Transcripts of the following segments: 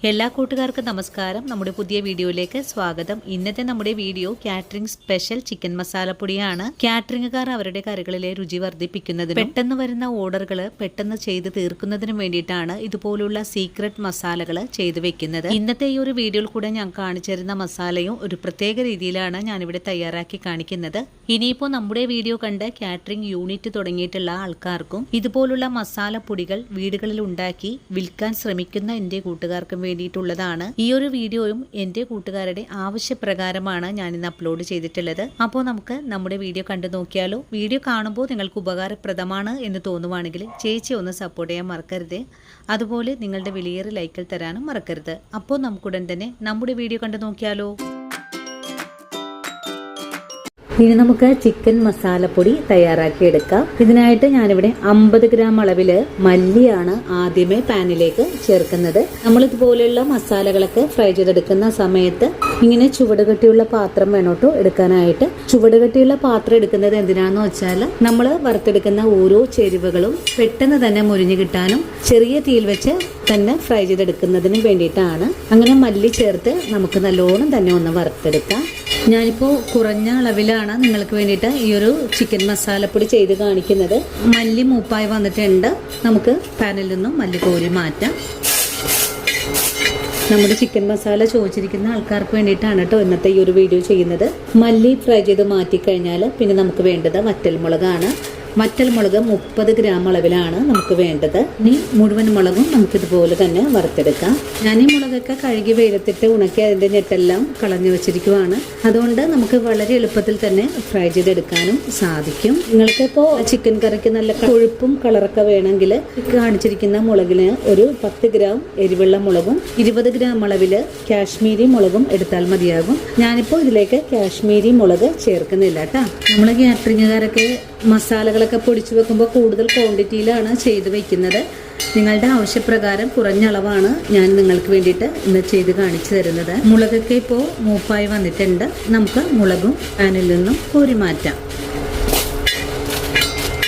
എല്ലാ കൂട്ടുകാർക്കും നമസ്കാരം. നമ്മുടെ പുതിയ വീഡിയോയിലേക്ക് സ്വാഗതം. ഇന്നത്തെ നമ്മുടെ വീഡിയോ കാറ്ററിംഗ് സ്പെഷ്യൽ ചിക്കൻ മസാലപ്പൊടിയാണ്. കാറ്ററിംഗുകാർ അവരുടെ കറികളിലെ രുചി വർദ്ധിപ്പിക്കുന്നതിനും പെട്ടെന്ന് വരുന്ന ഓർഡറുകൾ പെട്ടെന്ന് ചെയ്ത് തീർക്കുന്നതിനും വേണ്ടിയിട്ടാണ് ഇതുപോലുള്ള സീക്രട്ട് മസാലകൾ ചെയ്തു വെക്കുന്നത്. ഇന്നത്തെ ഈ ഒരു വീഡിയോയിൽ കൂടെ ഞാൻ കാണിച്ചിരുന്ന മസാലയും ഒരു പ്രത്യേക രീതിയിലാണ് ഞാനിവിടെ തയ്യാറാക്കി കാണിക്കുന്നത്. ഇനിയിപ്പോൾ നമ്മുടെ വീഡിയോ കണ്ട് കാറ്ററിംഗ് യൂണിറ്റ് തുടങ്ങിയിട്ടുള്ള ആൾക്കാർക്കും ഇതുപോലുള്ള മസാലപ്പൊടികൾ വീടുകളിൽ ഉണ്ടാക്കി വിൽക്കാൻ ശ്രമിക്കുന്ന എൻ്റെ കൂട്ടുകാർക്കും വേണ്ടിയിട്ടുള്ളതാണ്. ഈ ഒരു വീഡിയോയും എൻ്റെ കൂട്ടുകാരുടെ ആവശ്യപ്രകാരമാണ് ഞാനിന്ന് അപ്ലോഡ് ചെയ്തിട്ടുള്ളത്. അപ്പോൾ നമുക്ക് നമ്മുടെ വീഡിയോ കണ്ടു നോക്കിയാലോ. വീഡിയോ കാണുമ്പോൾ നിങ്ങൾക്ക് ഉപകാരപ്രദമാണ് എന്ന് തോന്നുവാണെങ്കിൽ ചേച്ചി ഒന്ന് സപ്പോർട്ട് ചെയ്യാൻ മറക്കരുത്. അതുപോലെ നിങ്ങളുടെ വിലയേറെ ലൈക്കിൽ തരാനും മറക്കരുത്. അപ്പോൾ നമുക്കുടൻ തന്നെ നമ്മുടെ വീഡിയോ കണ്ടു നോക്കിയാലോ. ഇനി നമുക്ക് ചിക്കൻ മസാലപ്പൊടി തയ്യാറാക്കി എടുക്കാം. ഇതിനായിട്ട് ഞാനിവിടെ 50 ഗ്രാം അളവില് മല്ലിയാണ് ആദ്യമേ പാനിലേക്ക് ചേർക്കുന്നത്. നമ്മൾ ഇതുപോലെയുള്ള മസാലകളൊക്കെ ഫ്രൈ ചെയ്തെടുക്കുന്ന സമയത്ത് ഇങ്ങനെ ചുവടുകട്ടിയുള്ള പാത്രം വേണോട്ടോ എടുക്കാനായിട്ട്. ചുവടുകട്ടിയുള്ള പാത്രം എടുക്കുന്നത് എന്തിനാന്ന് വെച്ചാൽ നമ്മൾ വറുത്തെടുക്കുന്ന ഓരോ ചേരുവകളും പെട്ടെന്ന് തന്നെ മുരിഞ്ഞു കിട്ടാനും ചെറിയ തീയിൽ വെച്ച് തന്നെ ഫ്രൈ ചെയ്തെടുക്കുന്നതിനും വേണ്ടിയിട്ടാണ്. അങ്ങനെ മല്ലി ചേർത്ത് നമുക്ക് നല്ലോണം തന്നെ ഒന്ന് വറുത്തെടുക്കാം. ഞാനിപ്പോൾ കുറഞ്ഞ അളവിലാണ് നിങ്ങൾക്ക് വേണ്ടിയിട്ട് ഈ ഒരു ചിക്കൻ മസാലപ്പൊടി ചെയ്ത് കാണിക്കുന്നത്. മല്ലി മൂപ്പായി വന്നിട്ടുണ്ട്. നമുക്ക് പാനിൽ നിന്നും മല്ലി കോരി മാറ്റാം. നമ്മുടെ ചിക്കൻ മസാല ചോദിച്ചിരിക്കുന്ന ആൾക്കാർക്ക് വേണ്ടിയിട്ടാണ് കേട്ടോ ഇന്നത്തെ ഈ ഒരു വീഡിയോ ചെയ്യുന്നത്. മല്ലി ഫ്രൈ ചെയ്ത് മാറ്റിക്കഴിഞ്ഞാൽ പിന്നെ നമുക്ക് വേണ്ടത് വറ്റൽമുളകാണ്. വറ്റൽമുളക് 30 ഗ്രാം അളവിലാണ് നമുക്ക് വേണ്ടത്. ഇനി മുഴുവൻ മുളകും നമുക്കിതുപോലെ തന്നെ വറുത്തെടുക്കാം. ഞാൻ ഈ മുളകൊക്കെ കഴുകി വെയിലത്തിട്ട് ഉണക്കി അതിൻ്റെ ഞെട്ടെല്ലാം കളഞ്ഞു വെച്ചിരിക്കുവാണ്. അതുകൊണ്ട് നമുക്ക് വളരെ എളുപ്പത്തിൽ തന്നെ ഫ്രൈ ചെയ്തെടുക്കാനും സാധിക്കും. നിങ്ങൾക്കിപ്പോൾ ചിക്കൻ കറിക്ക് നല്ല കൊഴുപ്പും കളറൊക്കെ വേണമെങ്കിൽ കാണിച്ചിരിക്കുന്ന മുളകിന് ഒരു 10 ഗ്രാം എരിവുള്ള മുളകും 20 ഗ്രാം അളവിൽ കാശ്മീരി മുളകും എടുത്താൽ മതിയാകും. ഞാനിപ്പോൾ ഇതിലേക്ക് കാശ്മീരി മുളക് ചേർക്കുന്നില്ല കേട്ടോ. നമ്മൾ കാറ്ററിംഗുകാരൊക്കെ മസാലകളൊക്കെ പൊടിച്ചു വെക്കുമ്പോൾ കൂടുതൽ ക്വാണ്ടിറ്റിയിലാണ് ചെയ്ത് വെക്കുന്നത്. നിങ്ങളുടെ ആവശ്യപ്രകാരം കുറഞ്ഞ അളവാണ് ഞാൻ നിങ്ങൾക്ക് വേണ്ടിയിട്ട് ഇന്ന് ചെയ്ത് കാണിച്ചു തരുന്നത്. മുളകൊക്കെ ഇപ്പോൾ മൂപ്പായി വന്നിട്ടുണ്ട്. നമുക്ക് മുളകും പാനിൽ നിന്നും കോരി മാറ്റാം.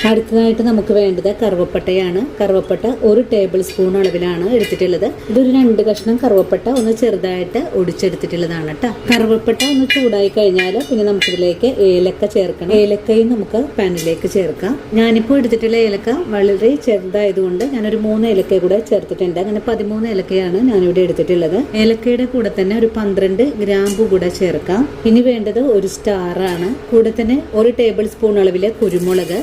അടുത്തതായിട്ട് നമുക്ക് വേണ്ടത് കറുവപ്പട്ടയാണ്. കറുവപ്പട്ട 1 ടേബിൾ സ്പൂൺ അളവിലാണ് എടുത്തിട്ടുള്ളത്. ഇതൊരു 2 കഷ്ണം കറുവപ്പട്ട ഒന്ന് ചെറുതായിട്ട് ഒടിച്ചെടുത്തിട്ടുള്ളതാണ് കേട്ടോ. കറുവപ്പട്ട ഒന്ന് ചൂടായി കഴിഞ്ഞാൽ പിന്നെ നമുക്കിതിലേക്ക് ഏലക്ക ചേർക്കണം. ഏലക്കയും നമുക്ക് പാനിലേക്ക് ചേർക്കാം. ഞാനിപ്പോൾ എടുത്തിട്ടുള്ള ഏലക്ക വളരെ ചെറുതായതുകൊണ്ട് ഞാനൊരു 3 ഏലക്ക കൂടെ ചേർത്തിട്ടുണ്ട്. അങ്ങനെ 13 ഏലക്കയാണ് ഞാനിവിടെ എടുത്തിട്ടുള്ളത്. ഏലക്കയുടെ കൂടെ തന്നെ ഒരു 12 ഗ്രാമ്പു കൂടെ ചേർക്കാം. ഇനി വേണ്ടത് ഒരു സ്റ്റാറാണ്. കൂടെ തന്നെ 1 ടേബിൾ സ്പൂൺ അളവിലെ കുരുമുളക്.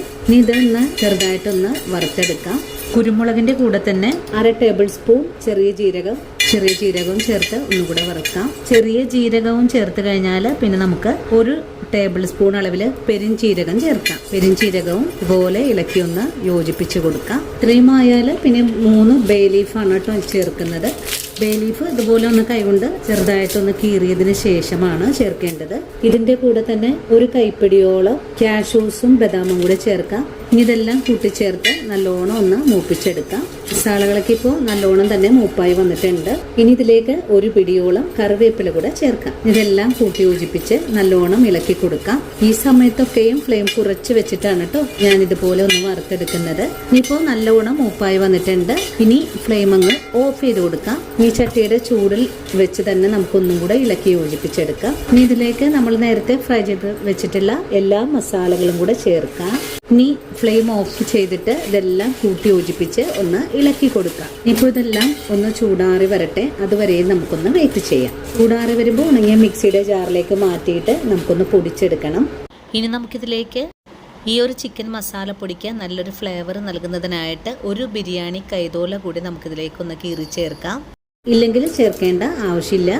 ഇതൊന്ന് ചെറുതായിട്ടൊന്ന് വറുത്തെടുക്കാം. കുരുമുളകിന്റെ കൂടെ തന്നെ 1/2 ടേബിൾ സ്പൂൺ ചെറിയ ജീരകവും ചേർത്ത് ഒന്നുകൂടെ വറുക്കാം. ചെറിയ ജീരകവും ചേർത്ത് കഴിഞ്ഞാൽ പിന്നെ നമുക്ക് 1 ടേബിൾ സ്പൂൺ അളവിൽ പെരിഞ്ചീരകം ചേർക്കാം. പെരിഞ്ചീരകവും ഇതുപോലെ ഇളക്കി ഒന്ന് യോജിപ്പിച്ച് കൊടുക്കാം. ഇത്രയും ആയാൽ പിന്നെ 3 ബേ ലീഫാണ് കേട്ടോ ചേർക്കുന്നത്. ബേ ലീഫ് ഇതുപോലെ ഒന്ന് കൈകൊണ്ട് ചെറുതായിട്ടൊന്ന് കീറിയതിന് ശേഷമാണ് ചേർക്കേണ്ടത്. ഇതിന്റെ കൂടെ തന്നെ 1 കൈപ്പിടിയോളം കാഷ്യൂസും ബദാമും കൂടെ ചേർക്കാം. ഇതെല്ലാം കൂട്ടിച്ചേർത്ത് നല്ലോണം ഒന്ന് മൂപ്പിച്ചെടുക്കാം. മസാലകളൊക്കെ ഇപ്പോൾ നല്ലോണം തന്നെ മൂപ്പായി വന്നിട്ടുണ്ട്. ഇനി ഇതിലേക്ക് 1 പിടിയോളം കറിവേപ്പില കൂടെ ചേർക്കാം. ഇതെല്ലാം കൂട്ടി യോജിപ്പിച്ച് നല്ലോണം ഇളക്കി കൊടുക്കാം. ഈ സമയത്തൊക്കെയും ഫ്ലെയിം കുറച്ച് വെച്ചിട്ടാണ് കേട്ടോ ഞാൻ ഇതുപോലെ ഒന്ന് വറുത്തെടുക്കുന്നത്. ഇനിയിപ്പോൾ നല്ലോണം മൂപ്പായി വന്നിട്ടുണ്ട്. ഇനി ഫ്ലെയിം അങ്ങ് ഓഫ് ചെയ്ത് കൊടുക്കാം. ഈ ചട്ടിയുടെ ചൂടിൽ വെച്ച് തന്നെ നമുക്കൊന്നും കൂടെ ഇളക്കി യോജിപ്പിച്ചെടുക്കാം. ഇനി ഇതിലേക്ക് നമ്മൾ നേരത്തെ ഫ്രൈ ചെയ്ത് വെച്ചിട്ടുള്ള എല്ലാ മസാലകളും കൂടെ ചേർക്കാം. ഇനി ഫ്ലെയിം ഓഫ് ചെയ്തിട്ട് ഇതെല്ലാം കൂട്ടി യോജിപ്പിച്ച് ഒന്ന് ഇളക്കി കൊടുക്കാം. ഇപ്പോൾ ഇതെല്ലാം ഒന്ന് ചൂടാറി വരട്ടെ. അതുവരെ നമുക്കൊന്ന് വെയിറ്റ് ചെയ്യാം. ചൂടാറി വരുമ്പോൾ ഉണങ്ങിയ മിക്സിയുടെ ജാറിലേക്ക് മാറ്റിയിട്ട് നമുക്കൊന്ന് പൊടിച്ചെടുക്കണം. ഇനി നമുക്കിതിലേക്ക് ഈ ഒരു ചിക്കൻ മസാലപ്പൊടിക്ക് നല്ലൊരു ഫ്ലേവർ നൽകുന്നതിനായിട്ട് 1 ബിരിയാണി കൈതോല കൂടി നമുക്കിതിലേക്കൊന്ന് കീറി ചേർക്കാം. ഇല്ലെങ്കിൽ ചേർക്കേണ്ട ആവശ്യമില്ല.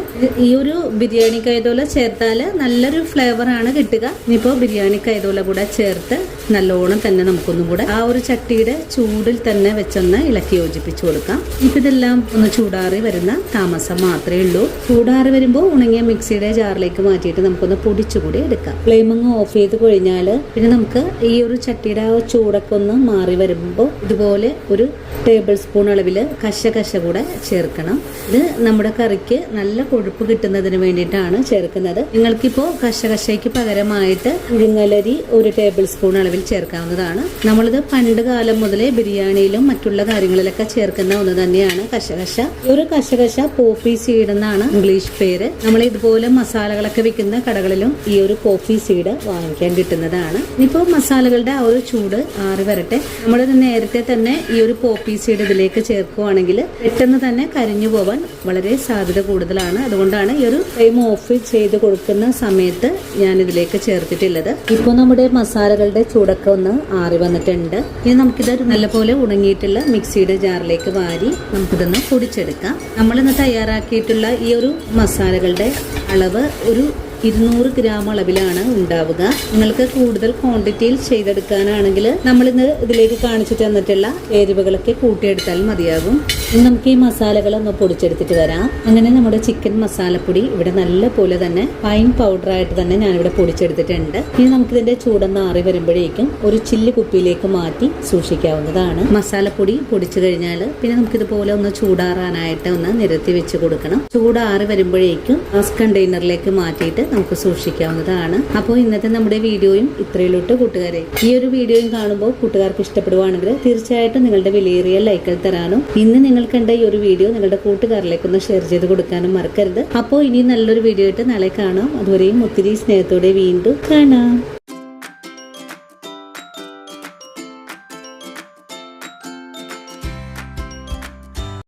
ഈ ഒരു ബിരിയാണി കൈതോല ചേർത്താൽ നല്ലൊരു ഫ്ലേവറാണ് കിട്ടുക. ഇനിയിപ്പോൾ ബിരിയാണി കൈതോല കൂടെ ചേർത്ത് നല്ലോണം തന്നെ നമുക്കൊന്നും കൂടെ ആ ഒരു ചട്ടിയുടെ ചൂടിൽ തന്നെ വെച്ചൊന്ന് ഇളക്കി യോജിപ്പിച്ചു കൊടുക്കാം. ഇപ്പം ഇതെല്ലാം ഒന്ന് ചൂടാറി വരുന്ന താമസം മാത്രമേ ഉള്ളൂ. ചൂടാറി വരുമ്പോൾ ഉണങ്ങിയ മിക്സിയുടെ ജാറിലേക്ക് മാറ്റിയിട്ട് നമുക്കൊന്ന് പൊടിച്ചുകൂടി എടുക്കാം. ഫ്ലെയിമിങ് ഓഫ് ചെയ്ത് കഴിഞ്ഞാൽ പിന്നെ നമുക്ക് ഈ ഒരു ചട്ടിയുടെ ആ ചൂടൊക്കെ ഒന്ന് മാറി വരുമ്പോൾ ഇതുപോലെ 1 ടേബിൾ സ്പൂൺ അളവിൽ കശ കൂടെ ചേർക്കണം. ഇത് നമ്മുടെ കറിക്ക് നല്ല കൊഴുപ്പ് കിട്ടുന്നതിന് വേണ്ടിയിട്ടാണ് ചേർക്കുന്നത്. നിങ്ങൾക്കിപ്പോൾ കശയ്ക്ക് പകരമായിട്ട് പുഴുങ്ങലരി 1 ടേബിൾ സ്പൂൺ അളവിൽ വേണമെങ്കിൽ ചേർക്കാവുന്നതാണ്. നമ്മളിത് പണ്ട് കാലം മുതലേ ബിരിയാണിയിലും മറ്റുള്ള കാര്യങ്ങളിലൊക്കെ ചേർക്കുന്ന ഒന്ന് തന്നെയാണ് കശകശ. ഈ ഒരു കശകശ പോപ്പി സീഡ് എന്നാണ് ഇംഗ്ലീഷ് പേര്. നമ്മൾ ഇതുപോലെ മസാലകളൊക്കെ വിൽക്കുന്ന കടകളിലും ഈ ഒരു പോപ്പി സീഡ് വാങ്ങിക്കാൻ കിട്ടുന്നതാണ്. ഇനിയിപ്പോൾ മസാലകളുടെ ആ ഒരു ചൂട് ആറി വരട്ടെ. നമ്മളിത് നേരത്തെ തന്നെ ഈ ഒരു പോപ്പി സീഡ് ഇതിലേക്ക് ചേർക്കുകയാണെങ്കിൽ പെട്ടെന്ന് തന്നെ കരിഞ്ഞു പോവാൻ വളരെ സാധ്യത കൂടുതലാണ്. അതുകൊണ്ടാണ് ഈ ഒരു ഫ്ലെയിം ഓഫ് ചെയ്ത് കൊടുക്കുന്ന സമയത്ത് ഞാൻ ഇതിലേക്ക് ചേർത്തിട്ടുള്ളത്. ഇപ്പോൾ നമ്മുടെ മസാലകളുടെ ചൂടൊക്കെ ഒന്ന് ആറി വന്നിട്ടുണ്ട്. ഇനി നമുക്കിത് നല്ലപോലെ ഉണങ്ങിയിട്ടുള്ള മിക്സിയുടെ ജാറിലേക്ക് വാരി നമുക്കിതൊന്ന് പൊടിച്ചെടുക്കാം. നമ്മളിന്ന് തയ്യാറാക്കിയിട്ടുള്ള ഈ ഒരു മസാലകളുടെ അളവ് ഒരു 200 ഗ്രാം അളവിലാണ് ഉണ്ടാവുക. നിങ്ങൾക്ക് കൂടുതൽ ക്വാണ്ടിറ്റിയിൽ ചെയ്തെടുക്കാനാണെങ്കിൽ നമ്മളിന്ന് ഇതിലേക്ക് കാണിച്ചു തന്നിട്ടുള്ള എരിവുകളൊക്കെ കൂട്ടിയെടുത്താൽ മതിയാകും. ഇനി നമുക്ക് ഈ മസാലകളൊന്ന് പൊടിച്ചെടുത്തിട്ട് വരാം. അങ്ങനെ നമ്മുടെ ചിക്കൻ മസാലപ്പൊടി ഇവിടെ നല്ല പോലെ തന്നെ ഫൈൻ പൗഡറായിട്ട് തന്നെ ഞാനിവിടെ പൊടിച്ചെടുത്തിട്ടുണ്ട്. ഇനി നമുക്കിതിന്റെ ചൂടൊന്ന് ആറി വരുമ്പോഴേക്കും ഒരു ചില്ല് കുപ്പിയിലേക്ക് മാറ്റി സൂക്ഷിക്കാവുന്നതാണ്. മസാലപ്പൊടി പൊടിച്ചു കഴിഞ്ഞാൽ പിന്നെ നമുക്കിതുപോലെ ഒന്ന് ചൂടാറാനായിട്ട് ഒന്ന് നിരത്തി വെച്ച് കൊടുക്കണം. ചൂടാറി വരുമ്പോഴേക്കും ഗ്ലാസ് കണ്ടെയ്നറിലേക്ക് മാറ്റിയിട്ട് നമുക്ക് സൂക്ഷിക്കാവുന്നതാണ്. അപ്പോൾ ഇന്നത്തെ നമ്മുടെ വീഡിയോയും ഇത്രയിലോട്ട് കൂട്ടുകാരെ. ഈ ഒരു വീഡിയോയും കാണുമ്പോൾ കൂട്ടുകാർക്ക് ഇഷ്ടപ്പെടുവാണെങ്കിൽ തീർച്ചയായിട്ടും നിങ്ങളുടെ വിലയേറിയ ലൈക്കുകൾ തരാനും ഇന്ന് നിങ്ങൾ കണ്ട ഈ ഒരു വീഡിയോ നിങ്ങളുടെ കൂട്ടുകാരിലേക്കൊന്ന് ഷെയർ ചെയ്ത് കൊടുക്കാനും മറക്കരുത്. അപ്പോൾ ഇനി നല്ലൊരു വീഡിയോ ആയിട്ട് നാളെ കാണാം. അതുവരെയും ഒത്തിരി സ്നേഹത്തോടെ വീണ്ടും കാണാം.